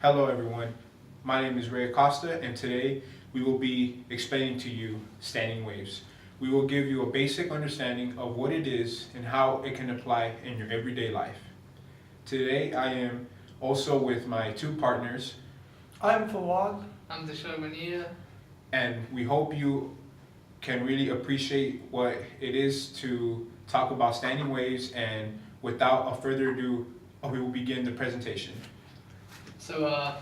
Hello everyone, my name is Ray Acosta and today we will be explaining to you standing waves. We will give you a basic understanding of what it is and how it can apply in your everyday life. Today I am also with my two partners. I'm Fawad. I'm Dashar And we hope you can really appreciate what it is to talk about standing waves, and without a further ado, we will begin the presentation. So,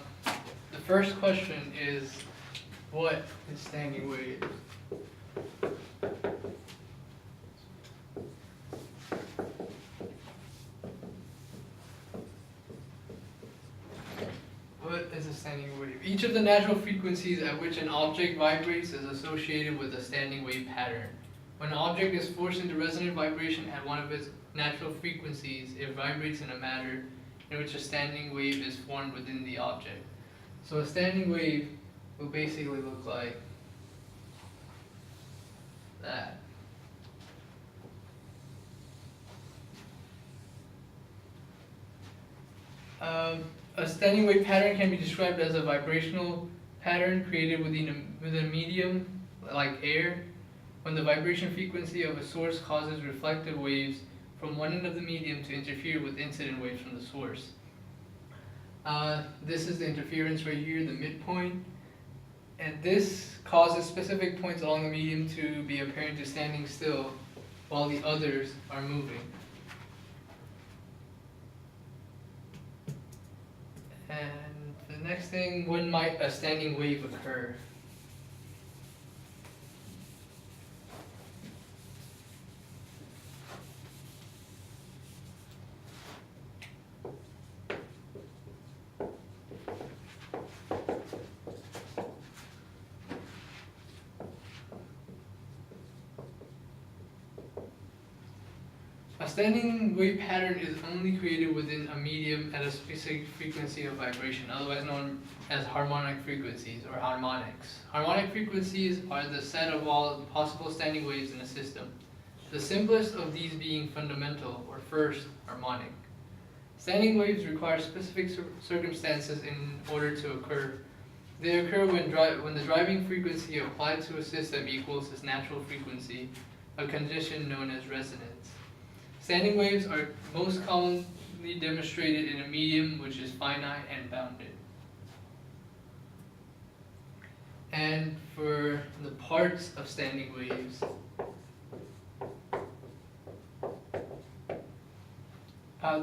the first question is, what is standing wave? What is a standing wave? Each of the natural frequencies at which an object vibrates is associated with a standing wave pattern. When an object is forced into resonant vibration at one of its natural frequencies, it vibrates in a manner in which a standing wave is formed within the object. So a standing wave will basically look like that. A standing wave pattern can be described as a vibrational pattern created within a medium, like air, when the vibration frequency of a source causes reflective waves from one end of the medium to interfere with incident waves from the source. This is the interference right here, the midpoint, and this causes specific points along the medium to be apparent to standing still while the others are moving. And the next thing, when might a standing wave occur? A standing wave pattern is only created within a medium at a specific frequency of vibration, otherwise known as harmonic frequencies or harmonics. Harmonic frequencies are the set of all possible standing waves in a system, the simplest of these being fundamental or first harmonic. Standing waves require specific circumstances in order to occur. They occur when the driving frequency applied to a system equals its natural frequency, a condition known as resonance. Standing waves are most commonly demonstrated in a medium which is finite and bounded. And for the parts of standing waves,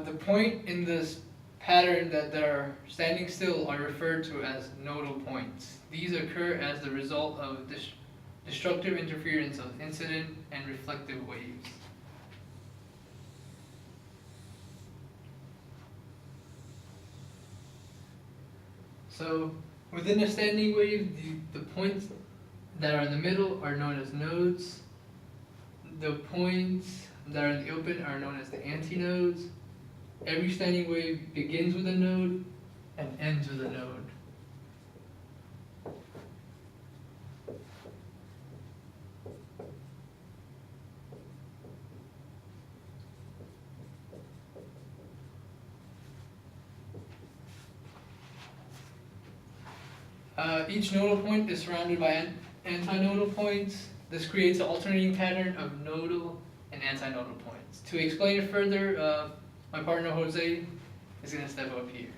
the point in this pattern that they're standing still are referred to as nodal points. These occur as the result of destructive interference of incident and reflective waves. So within a standing wave, the points that are in the middle are known as nodes. The points that are in the open are known as the antinodes. Every standing wave begins with a node and ends with a node. Each nodal point is surrounded by antinodal points. This creates an alternating pattern of nodal and antinodal points. To explain it further, my partner Jose is going to step up here.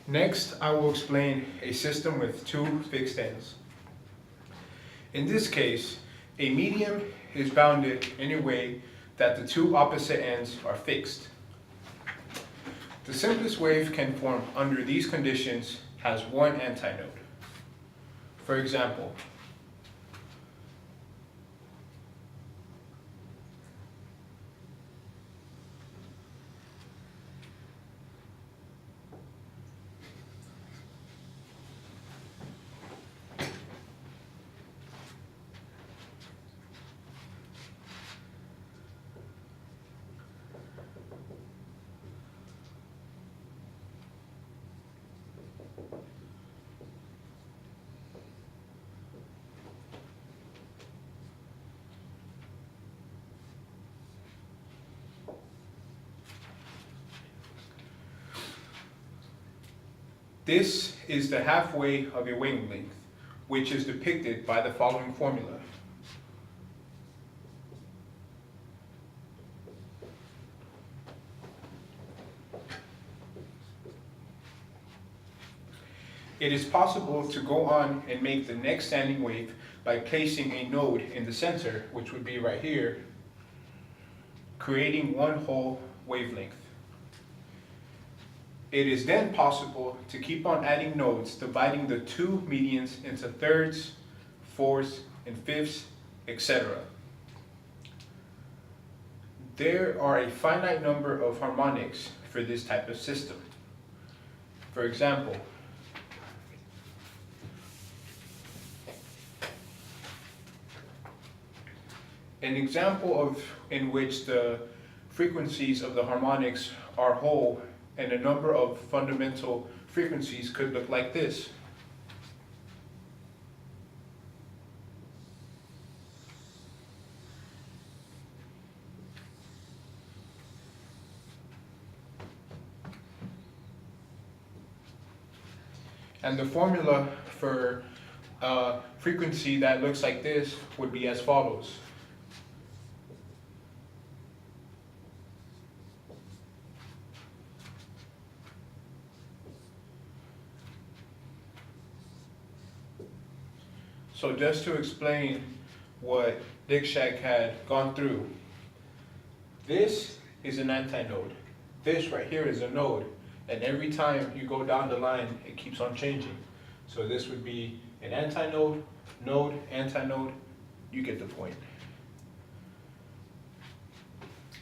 Next, I will explain a system with two fixed ends. In this case, a medium is bounded in a way that the two opposite ends are fixed. The simplest wave can form under these conditions has one antinode. For example, This is the halfway of a wavelength, which is depicted by the following formula. It is possible to go on and make the next standing wave by placing a node in the center, which would be right here, creating one whole wavelength. It is then possible to keep on adding nodes, dividing the two medians into thirds, fourths, and fifths, etc. There are a finite number of harmonics for this type of system. For example, an example in which the frequencies of the harmonics are whole and a number of fundamental frequencies could look like this. And the formula for a frequency that looks like this would be as follows. So just to explain what Dixshak had gone through, this is an antinode. This right here is a node. And every time you go down the line, it keeps on changing. So this would be an antinode, node, antinode. You get the point.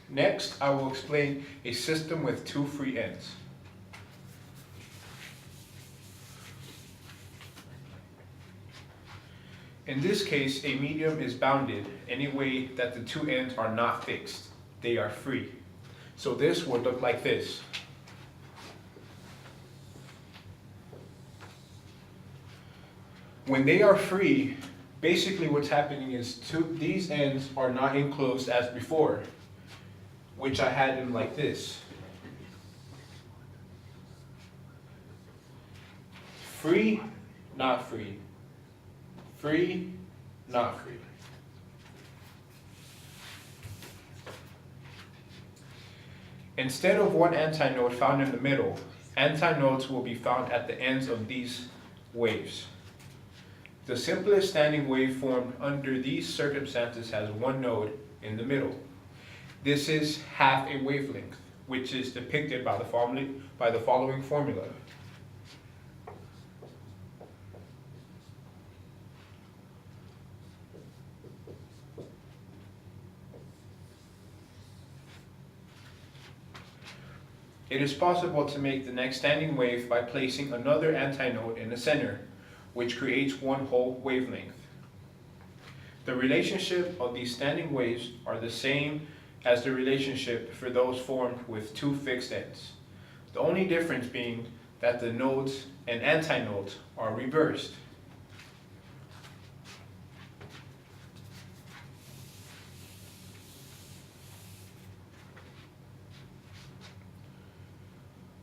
Next, I will explain a system with two free ends. In this case, a medium is bounded any way that the two ends are not fixed. They are free. So this would look like this. When they are free, basically what's happening is these ends are not enclosed as before, which I had them like this. Free, not free. Free, not free. Instead of one antinode found in the middle, antinodes will be found at the ends of these waves. The simplest standing wave formed under these circumstances has one node in the middle. This is half a wavelength, which is depicted by the following formula. It is possible to make the next standing wave by placing another antinode in the center, which creates one whole wavelength. The relationship of these standing waves are the same as the relationship for those formed with two fixed ends. The only difference being that the nodes and antinodes are reversed.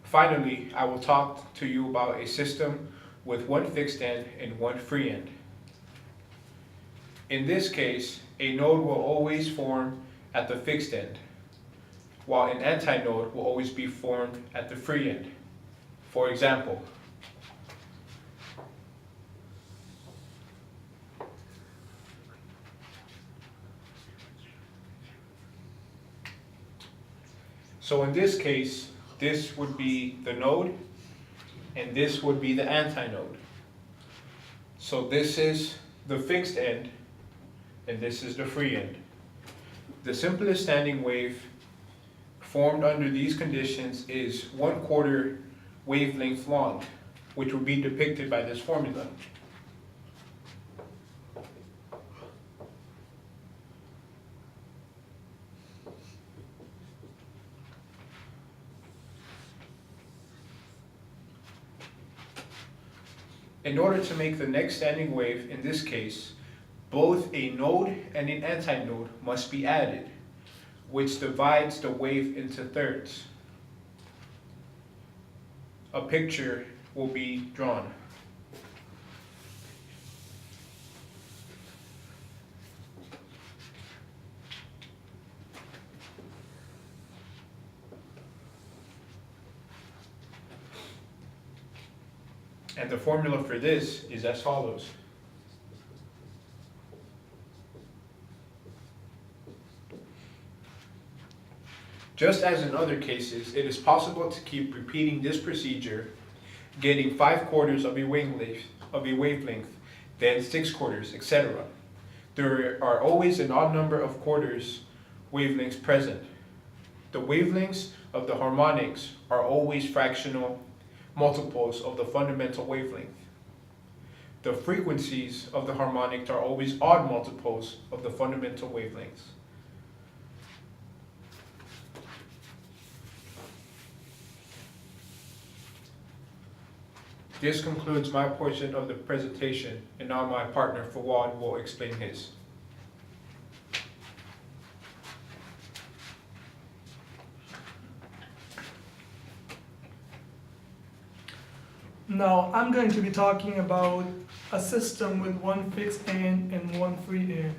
Finally, I will talk to you about a system with one fixed end and one free end. In this case, a node will always form at the fixed end, while an antinode will always be formed at the free end. For example, so in this case, this would be the node, and this would be the antinode. So this is the fixed end, and this is the free end. The simplest standing wave formed under these conditions is 1/4 wavelength long, which will be depicted by this formula. In order to make the next standing wave, in this case, both a node and an antinode must be added, which divides the wave into thirds. A picture will be drawn. And the formula for this is as follows. Just as in other cases, it is possible to keep repeating this procedure, getting 5/4 of a wavelength, then 6/4, etc. There are always an odd number of quarters wavelengths present. The wavelengths of the harmonics are always fractional multiples of the fundamental wavelength. The frequencies of the harmonics are always odd multiples of the fundamental wavelengths. This concludes my portion of the presentation, and now my partner Fawad will explain his. Now, I'm going to be talking about a system with one fixed end and one free end.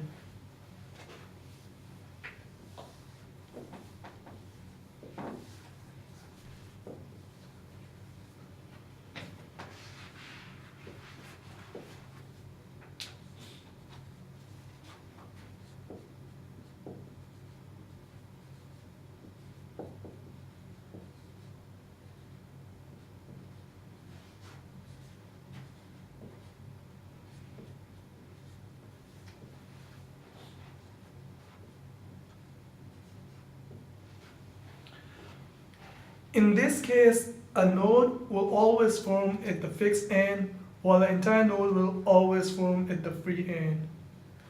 In this case, a node will always form at the fixed end, while the entire node will always form at the free end,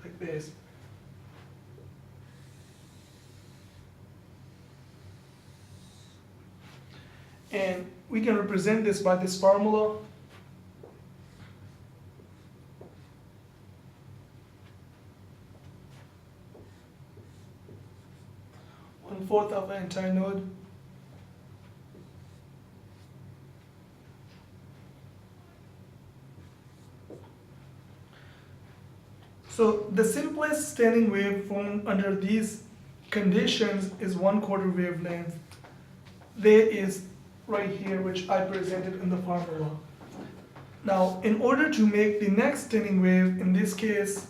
like this. And we can represent this by this formula. One-fourth of the entire node. So the simplest standing wave formed under these conditions is 1/4 wavelength. There is right here, which I presented in the formula. Now, in order to make the next standing wave, in this case,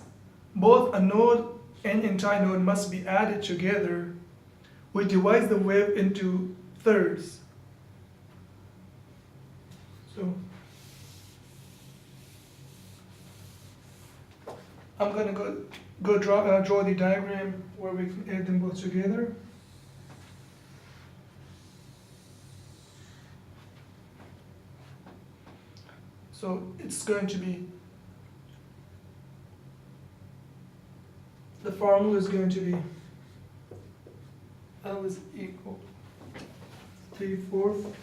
both a node and entire node must be added together, which divides the wave into thirds. So I'm gonna go draw the diagram where we can add them both together. So it's going to be, the formula is going to be L is equal 3/4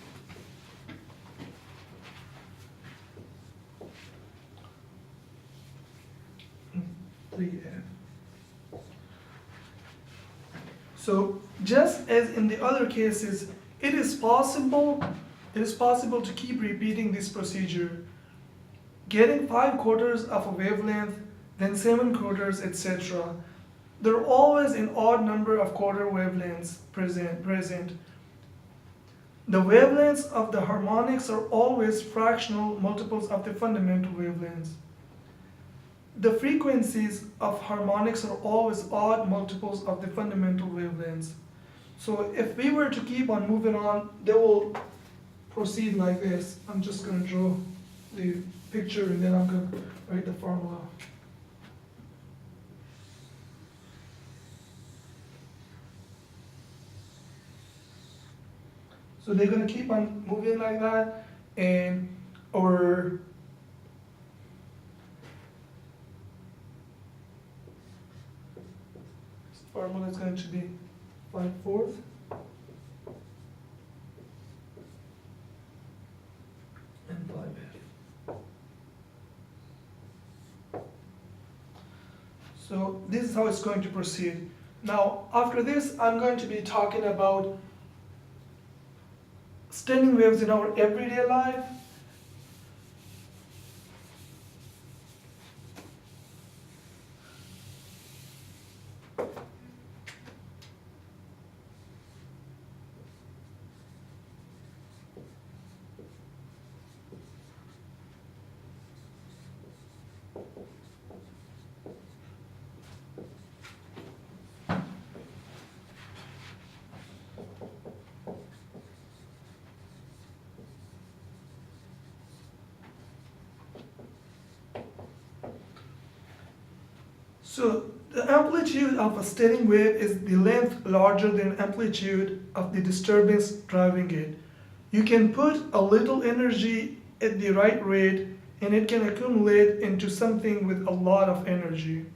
3F. So just as in the other cases, it is possible to keep repeating this procedure, getting 5/4 of a wavelength, then 7/4, etc. There are always an odd number of quarter wavelengths present. The wavelengths of the harmonics are always fractional multiples of the fundamental wavelengths. The frequencies of harmonics are always odd multiples of the fundamental wavelengths. So if we were to keep on moving on, they will proceed like this. I'm just going to draw the picture and then I'm going to write the formula. So they're going to keep on moving like that, and our formula is going to be 5/4 and 5F. So this is how it's going to proceed. Now, after this, I'm going to be talking about standing waves in our everyday life. So the amplitude of a standing wave is the length larger than amplitude of the disturbance driving it. You can put a little energy at the right rate and it can accumulate into something with a lot of energy.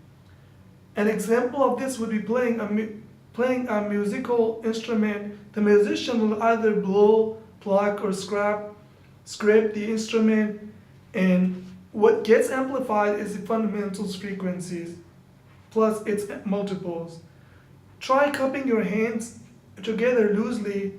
An example of this would be playing a musical instrument. The musician will either blow, pluck, or scrape the instrument, and what gets amplified is the fundamentals frequencies plus its multiples. Try cupping your hands together loosely,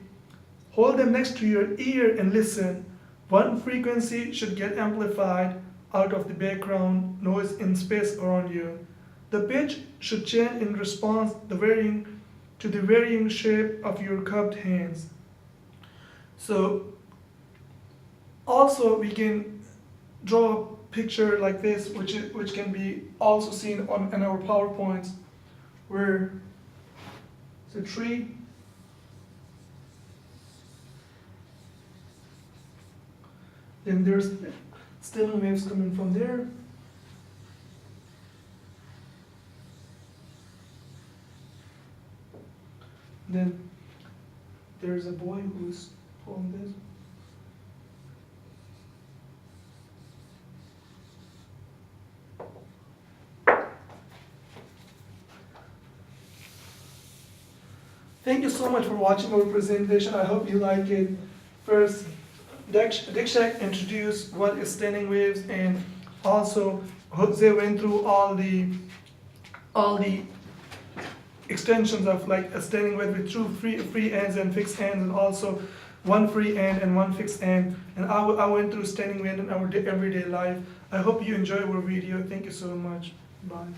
hold them next to your ear and listen. One frequency should get amplified out of the background noise in space around you. The pitch should change in response to the varying shape of your cupped hands. So also we can draw a picture like this, which can be also seen in our PowerPoints, where it's a tree. Then there's standing waves coming from there. Then there's a boy who's pulling this. Thank you so much for watching our presentation. I hope you like it. First, Diksha introduced what is standing waves, and also Jose went through all the extensions of like a standing wave with two free ends and fixed ends, and also one free end and one fixed end. And I went through standing wave in our everyday life. I hope you enjoy our video. Thank you so much. Bye.